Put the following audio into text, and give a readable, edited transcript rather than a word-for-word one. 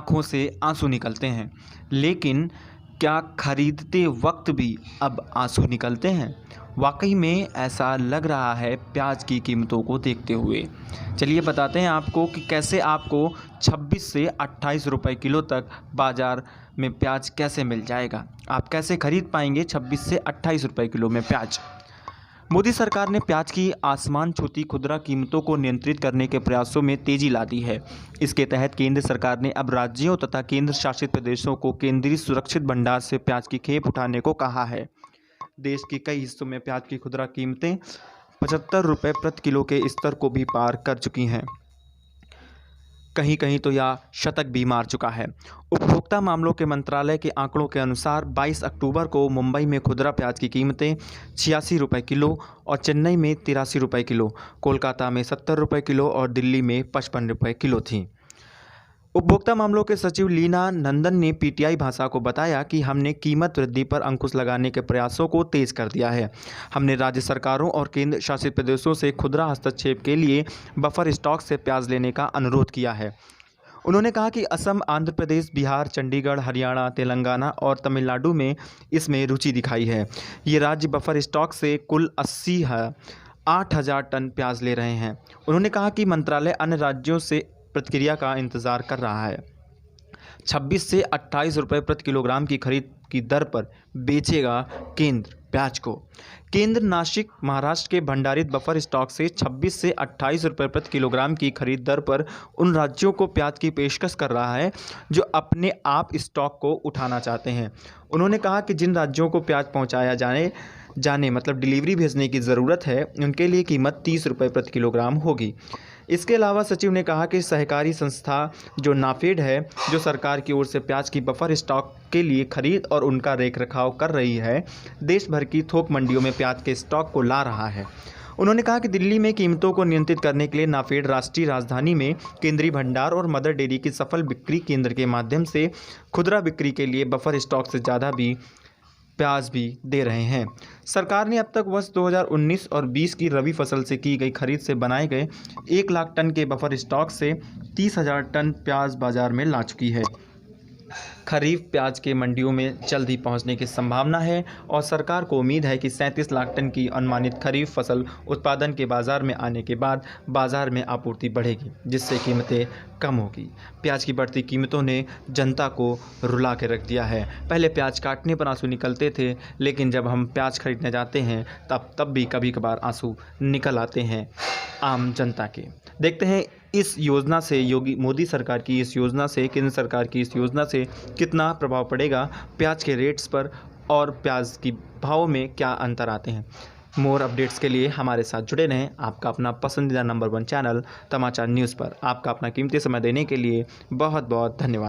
आँखों से आंसू निकलते हैं, लेकिन क्या खरीदते वक्त भी अब आंसू निकलते हैं? वाकई में ऐसा लग रहा है प्याज की कीमतों को देखते हुए। चलिए बताते हैं आपको कि कैसे आपको 26 से 28 रुपए किलो तक बाज़ार में प्याज कैसे मिल जाएगा। आप कैसे खरीद पाएंगे 26 से 28 रुपए किलो में प्याज। मोदी सरकार ने प्याज की आसमान छूती खुदरा कीमतों को नियंत्रित करने के प्रयासों में तेजी ला दी है। इसके तहत केंद्र सरकार ने अब राज्यों तथा केंद्र शासित प्रदेशों को केंद्रीय सुरक्षित भंडार से प्याज की खेप उठाने को कहा है। देश के कई हिस्सों में प्याज की खुदरा कीमतें 75 रुपये प्रति किलो के स्तर को भी पार कर चुकी हैं। कहीं कहीं तो यह शतक भी मार चुका है। उपभोक्ता मामलों के मंत्रालय के आंकड़ों के अनुसार 22 अक्टूबर को मुंबई में खुदरा प्याज की कीमतें 86 रुपये किलो और चेन्नई में 83 रुपये किलो, कोलकाता में 70 रुपये किलो और दिल्ली में 55 रुपये किलो थी। उपभोक्ता मामलों के सचिव लीना नंदन ने पीटीआई भाषा को बताया कि हमने कीमत वृद्धि पर अंकुश लगाने के प्रयासों को तेज कर दिया है। हमने राज्य सरकारों और केंद्र शासित प्रदेशों से खुदरा हस्तक्षेप के लिए बफर स्टॉक से प्याज लेने का अनुरोध किया है। उन्होंने कहा कि असम, आंध्र प्रदेश, बिहार, चंडीगढ़, हरियाणा, तेलंगाना और तमिलनाडु में इसमें रुचि दिखाई है। ये राज्य बफर स्टॉक से कुल 8,000 टन प्याज ले रहे हैं। उन्होंने कहा कि मंत्रालय अन्य राज्यों से प्रतिक्रिया का इंतजार कर रहा है। 26 से 28 रुपये प्रति किलोग्राम की खरीद की दर पर बेचेगा केंद्र प्याज को। केंद्र नासिक, महाराष्ट्र के भंडारित बफर स्टॉक से 26 से 28 रुपये प्रति किलोग्राम की खरीद दर पर उन राज्यों को प्याज की पेशकश कर रहा है जो अपने आप स्टॉक को उठाना चाहते हैं। उन्होंने कहा कि जिन राज्यों को प्याज पहुंचाया जाने मतलब डिलीवरी भेजने की ज़रूरत है, उनके लिए कीमत 30 रुपये प्रति किलोग्राम होगी। इसके अलावा सचिव ने कहा कि सहकारी संस्था जो नाफेड है, जो सरकार की ओर से प्याज की बफर स्टॉक के लिए खरीद और उनका रखरखाव कर रही है, देश भर की थोक मंडियों में प्याज के स्टॉक को ला रहा है। उन्होंने कहा कि दिल्ली में कीमतों को नियंत्रित करने के लिए नाफेड राष्ट्रीय राजधानी में केंद्रीय भंडार और मदर डेयरी की सफल बिक्री केंद्र के माध्यम से खुदरा बिक्री के लिए बफर स्टॉक से ज़्यादा भी प्याज भी दे रहे हैं। सरकार ने अब तक वर्ष 2019 और 20 की रबी फसल से की गई खरीद से बनाए गए 1 लाख टन के बफर स्टॉक से 30,000 टन प्याज बाजार में ला चुकी है। खरीफ प्याज के मंडियों में जल्द ही पहुंचने की संभावना है और सरकार को उम्मीद है कि 37 लाख टन की अनुमानित खरीफ फसल उत्पादन के बाजार में आने के बाद बाजार में आपूर्ति बढ़ेगी, जिससे कीमतें कम होगी। प्याज की बढ़ती कीमतों ने जनता को रुला के रख दिया है। पहले प्याज काटने पर आंसू निकलते थे, लेकिन जब हम प्याज खरीदने जाते हैं तब भी कभी कभार आंसू निकल आते हैं आम जनता के। देखते हैं इस योजना से, मोदी सरकार की इस योजना से, केंद्र सरकार की इस योजना से कितना प्रभाव पड़ेगा प्याज के रेट्स पर और प्याज की भाव में क्या अंतर आते हैं। मोर अपडेट्स के लिए हमारे साथ जुड़े रहें। आपका अपना पसंदीदा नंबर 1 चैनल तमाचा न्यूज़ पर। आपका अपना कीमती समय देने के लिए बहुत बहुत धन्यवाद।